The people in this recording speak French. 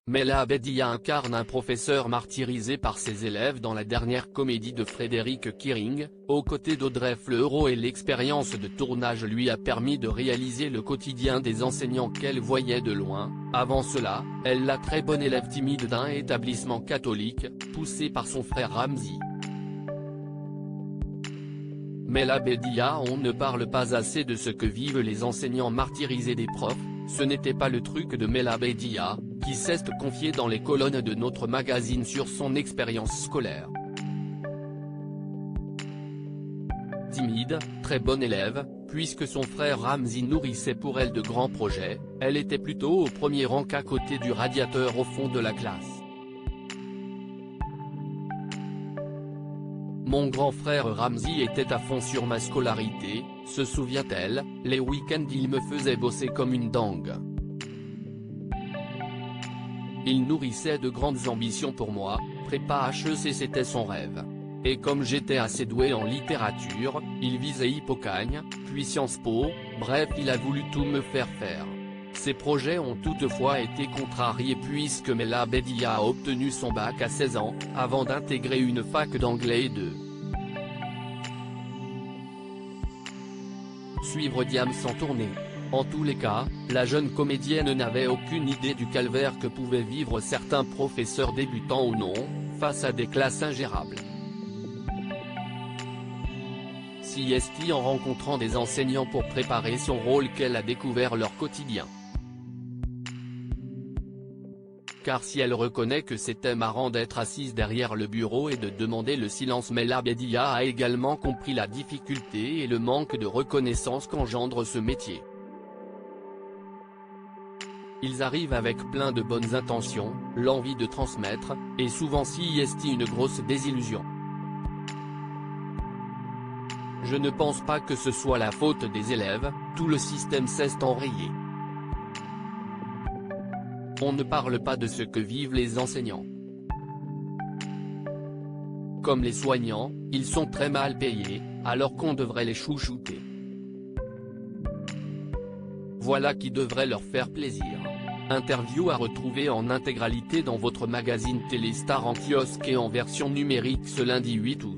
Mela Bedia incarne un professeur martyrisé par ses élèves dans la dernière comédie de Frédéric Kiering, aux côtés d'Audrey Fleurot, et l'expérience de tournage lui a permis de réaliser le quotidien des enseignants qu'elle voyait de loin. Avant cela, elle la très bonne élève timide d'un établissement catholique, poussée par son frère Ramzi. Mela Bedia: on ne parle pas assez de ce que vivent les enseignants martyrisés des profs. Ce n'était pas le truc de Mela Bedia, qui s'est confiée dans les colonnes de notre magazine sur son expérience scolaire. Timide, très bonne élève, puisque son frère Ramzi nourrissait pour elle de grands projets, elle était plutôt au premier rang qu'à côté du radiateur au fond de la classe. Mon grand frère Ramzi était à fond sur ma scolarité, se souvient-elle, les week-ends il me faisait bosser comme une dingue. Il nourrissait de grandes ambitions pour moi, prépa HEC c'était son rêve. Et comme j'étais assez doué en littérature, il visait Hippocagne, puis Sciences Po, bref il a voulu tout me faire faire. Ses projets ont toutefois été contrariés puisque Mela Bedia a obtenu son bac à 16 ans, avant d'intégrer une fac d'anglais et de suivre Diams en tournée. En tous les cas, la jeune comédienne n'avait aucune idée du calvaire que pouvaient vivre certains professeurs débutants ou non, face à des classes ingérables. Si est en rencontrant des enseignants pour préparer son rôle qu'elle a découvert leur quotidien. Car si elle reconnaît que c'était marrant d'être assise derrière le bureau et de demander le silence, Mela Bedia a également compris la difficulté et le manque de reconnaissance qu'engendre ce métier. Ils arrivent avec plein de bonnes intentions, l'envie de transmettre, et souvent si est une grosse désillusion. Je ne pense pas que ce soit la faute des élèves, tout le système s'est enrayé. On ne parle pas de ce que vivent les enseignants. Comme les soignants, ils sont très mal payés, alors qu'on devrait les chouchouter. Voilà qui devrait leur faire plaisir. Interview à retrouver en intégralité dans votre magazine Téléstar en kiosque et en version numérique ce lundi 8 août.